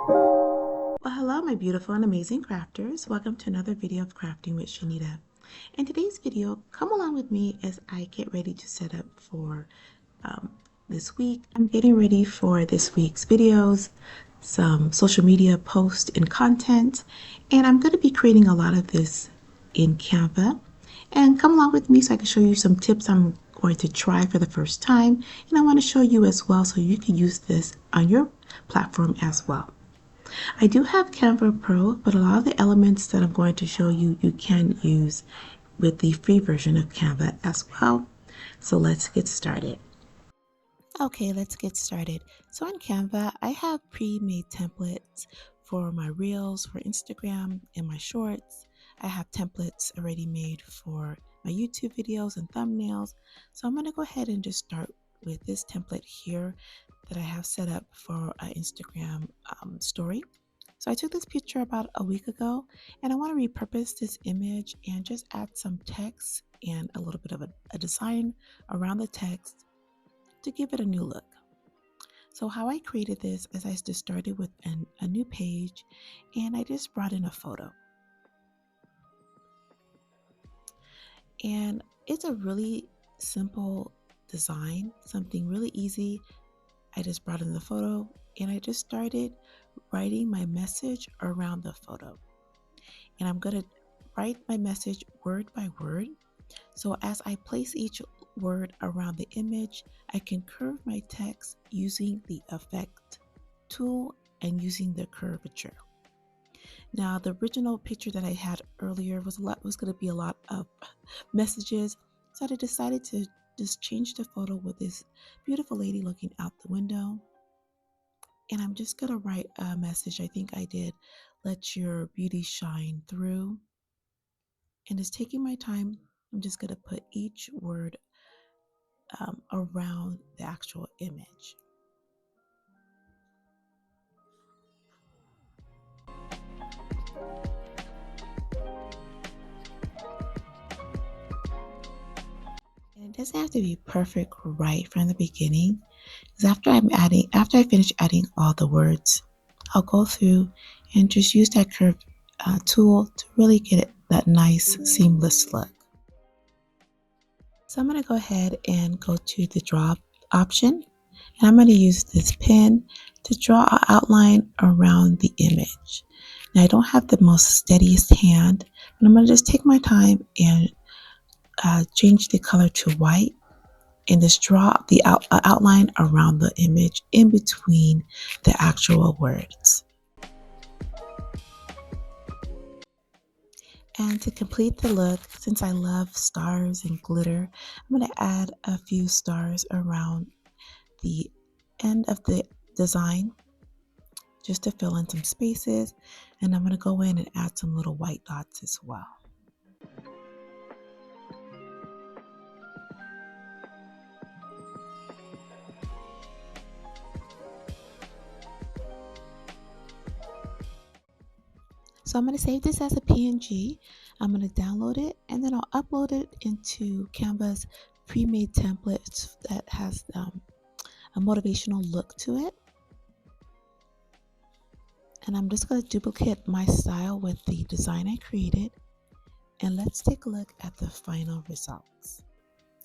Well, hello, my beautiful and amazing crafters. Welcome to another video of Crafting with Shaneda. In today's video, come along with me as I get ready to set up for this week. I'm getting ready for this week's videos, some social media posts and content, and I'm going to be creating a lot of this in Canva. And come along with me so I can show you some tips I'm going to try for the first time, and I want to show you as well so you can use this on your platform as well. I do have Canva Pro, but a lot of the elements that I'm going to show you, you can use with the free version of Canva as well. So let's get started. Okay, let's get started. So on Canva, I have pre-made templates for my Reels, for Instagram, and my Shorts. I have templates already made for my YouTube videos and thumbnails. So I'm going to go ahead and just start with this template here that I have set up for an Instagram story. So I took this picture about a week ago, and I want to repurpose this image and just add some text and a little bit of a design around the text to give it a new look. So how I created this is I just started with a new page, and I just brought in a photo. And it's a really simple design, something really easy. I just brought in the photo and I just started writing my message around the photo. And I'm going to write my message word by word. So as I place each word around the image, I can curve my text using the effect tool and using the curvature. Now, the original picture that I had earlier was going to be a lot of messages, so I decided to just change the photo with this beautiful lady looking out the window. And I'm just going to write a message. I think I did, let your beauty shine through. And just taking my time, I'm just going to put each word around the actual image. And it doesn't have to be perfect right from the beginning, because after I finish adding all the words, I'll go through and just use that curve tool to really get it that nice seamless look. So I'm going to go ahead and go to the draw option, and I'm going to use this pen to draw an outline around the image. Now I don't have the most steadiest hand, but I'm going to just take my time and change the color to white and just draw the outline around the image in between the actual words. And to complete the look, since I love stars and glitter, I'm going to add a few stars around the end of the design just to fill in some spaces. And I'm going to go in and add some little white dots as well. So I'm going to save this as a PNG. I'm going to download it, and then I'll upload it into Canva's pre-made templates that has a motivational look to it. And I'm just going to duplicate my style with the design I created. And let's take a look at the final results.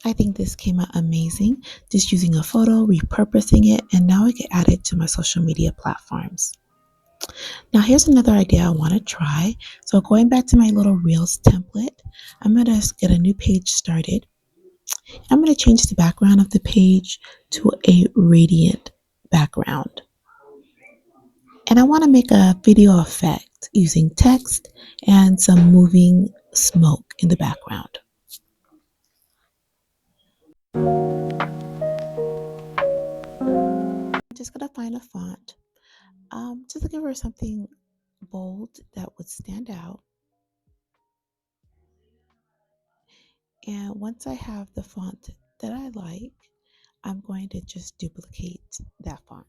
I think this came out amazing, just using a photo, repurposing it, and now I can add it to my social media platforms. Now here's another idea I want to try. So going back to my little Reels template, I'm going to get a new page started. I'm going to change the background of the page to a radiant background. And I want to make a video effect using text and some moving smoke in the background. I'm just going to find a font. Just looking for something bold that would stand out. And once I have the font that I like, I'm going to just duplicate that font.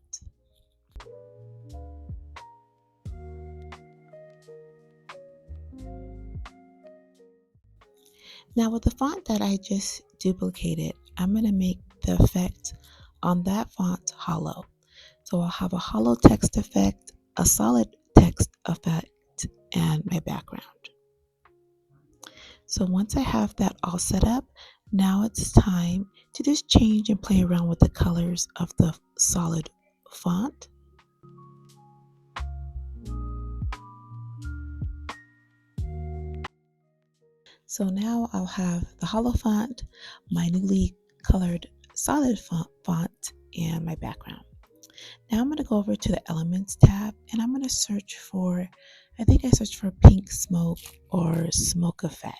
Now with the font that I just duplicated, I'm going to make the effect on that font hollow. So I'll have a hollow text effect a solid text effect and my background. So once I have that all set up, now it's time to just change and play around with the colors of the solid font. So now I'll have the hollow font, my newly colored solid font, and my background. Now I'm going to go over to the Elements tab and I'm going to search for, I think I searched for pink smoke or smoke effect.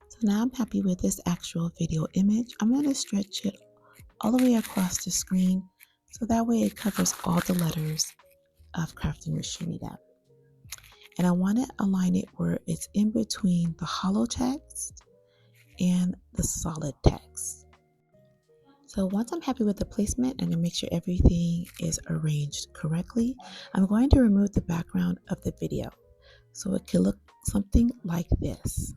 So now I'm happy with this actual video image. I'm going to stretch it all the way across the screen so that way it covers all the letters of Crafting with Shaneda. And I want to align it where it's in between the hollow text and the solid text. So once I'm happy with the placement and to make sure everything is arranged correctly, I'm going to remove the background of the video so it can look something like this.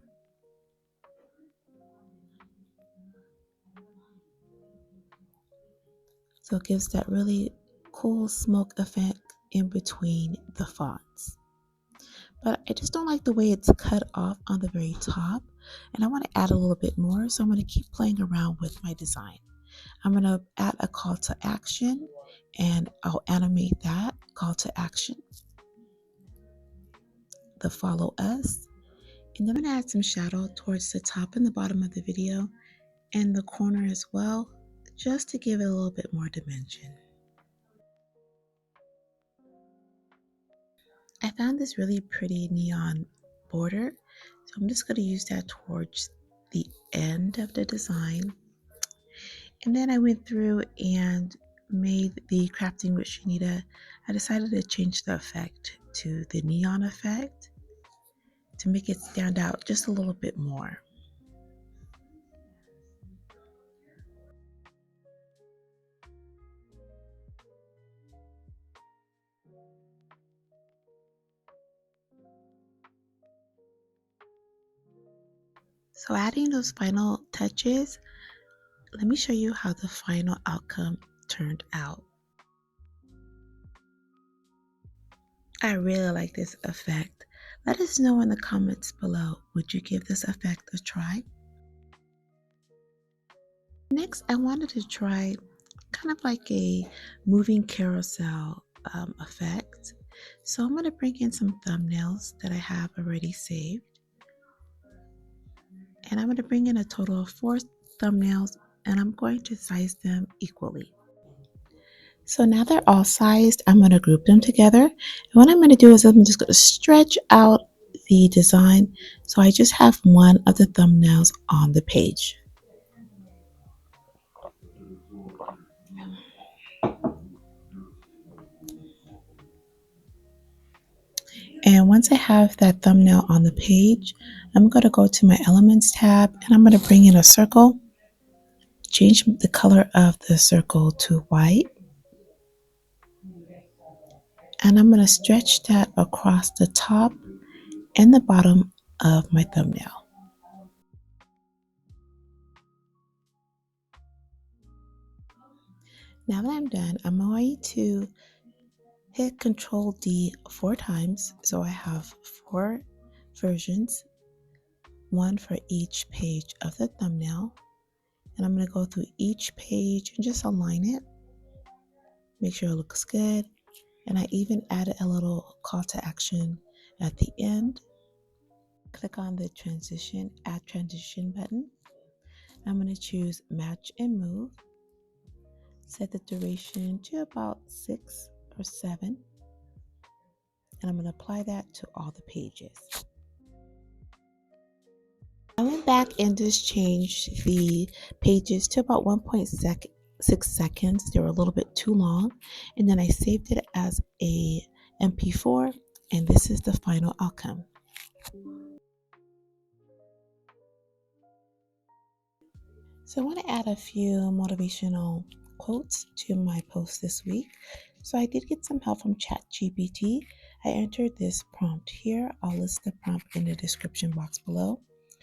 So it gives that really cool smoke effect in between the fonts. But I just don't like the way it's cut off on the very top, and I want to add a little bit more, so I'm going to keep playing around with my design. I'm going to add a call to action, and I'll animate that call to action, the follow us, and then I'm going to add some shadow towards the top and the bottom of the video and the corner as well, just to give it a little bit more dimension. I found this really pretty neon border, so I'm just going to use that towards the end of the design. And then I went through and made the Crafting with Shaneda. I decided to change the effect to the neon effect to make it stand out just a little bit more. So adding those final touches, let me show you how the final outcome turned out. I really like this effect. Let us know in the comments below, would you give this effect a try? Next, I wanted to try kind of like a moving carousel effect. So I'm going to bring in some thumbnails that I have already saved. And I'm going to bring in a total of 4 thumbnails and I'm going to size them equally. So now they're all sized, I'm going to group them together. And what I'm going to do is I'm just going to stretch out the design so I just have one of the thumbnails on the page. And once I have that thumbnail on the page, I'm going to go to my Elements tab and I'm going to bring in a circle, change the color of the circle to white, and I'm going to stretch that across the top and the bottom of my thumbnail. Now that I'm done, I'm going to hit Control D 4 times, so I have 4 versions, one for each page of the thumbnail. And I'm going to go through each page and just align it, make sure it looks good. And I even added a little call to action at the end. Click on the add transition button. I'm going to choose match and move. Set the duration to about 6 or 7. And I'm going to apply that to all the pages. I went back and just changed the pages to about 1.6 seconds. They were a little bit too long. And then I saved it as a MP4, and this is the final outcome. So I want to add a few motivational quotes to my post this week. So I did get some help from Chat GPT. I entered this prompt here. I'll list the prompt in the description box below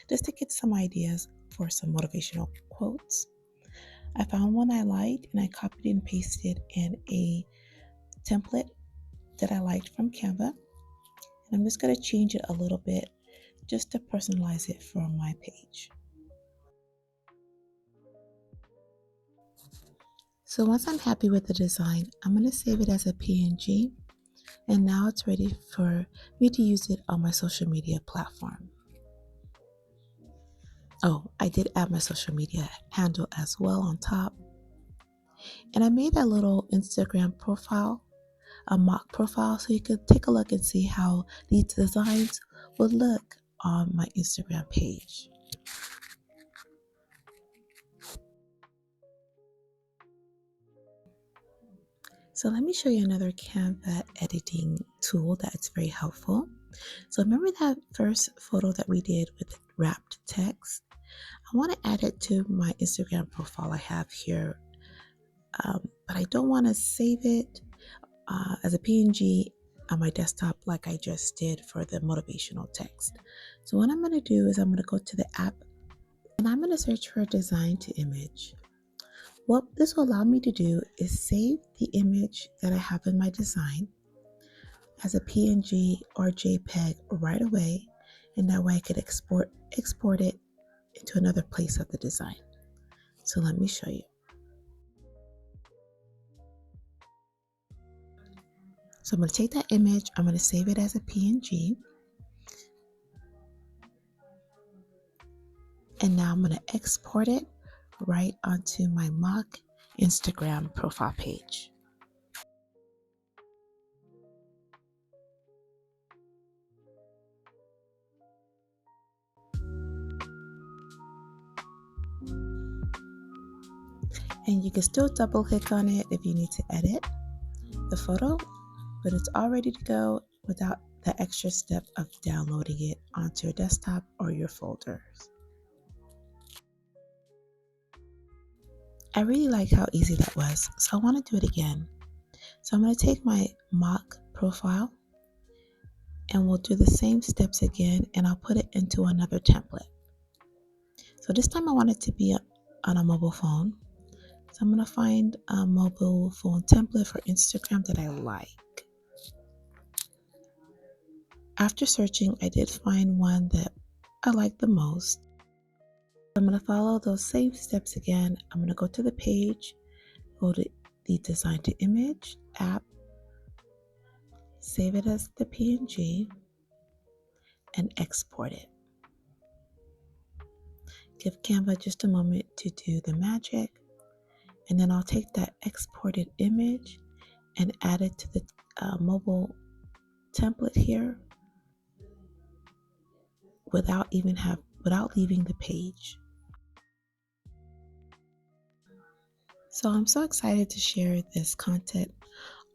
just to get some ideas for some motivational quotes. I found one I liked and I copied and pasted in a template that I liked from Canva. And I'm just going to change it a little bit just to personalize it for my page. So once I'm happy with the design, I'm going to save it as a PNG, and now it's ready for me to use it on my social media platform. Oh, I did add my social media handle as well on top. And I made a little Instagram profile, a mock profile, so you could take a look and see how these designs would look on my Instagram page. So let me show you another Canva editing tool that's very helpful. So remember that first photo that we did with wrapped text? I want to add it to my Instagram profile I have here, but I don't want to save it as a PNG on my desktop like I just did for the motivational text. So what I'm going to do is I'm going to go to the app and I'm going to search for design to image. What this will allow me to do is save the image that I have in my design as a PNG or JPEG right away, and that way I could export it into another place of the design. So let me show you. So I'm going to take that image, I'm going to save it as a PNG, and now I'm going to export it right onto my mock Instagram profile page. And you can still double click on it if you need to edit the photo, but it's all ready to go without the extra step of downloading it onto your desktop or your folders. I really like how easy that was, so I want to do it again. So I'm going to take my mock profile and we'll do the same steps again, and I'll put it into another template. So this time I want it to be on a mobile phone. So I'm going to find a mobile phone template for Instagram that I like. After searching, I did find one that I like the most. I'm going to follow those same steps again. I'm going to go to the page, go to the design to image app, save it as the PNG, and export it. Give Canva just a moment to do the magic, and then I'll take that exported image and add it to the mobile template here without leaving the page. So I'm so excited to share this content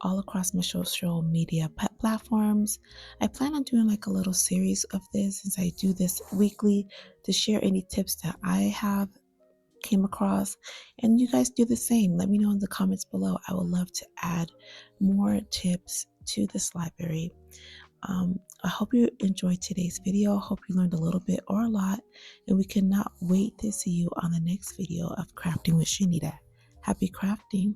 all across my social media platforms. I plan on doing like a little series of this, since I do this weekly, to share any tips that I have came across, and you guys do the same. Let me know in the comments below. I would love to add more tips to this library. I hope you enjoyed today's video. I hope you learned a little bit or a lot, and we cannot wait to see you on the next video of Crafting with Shaneda. Happy crafting!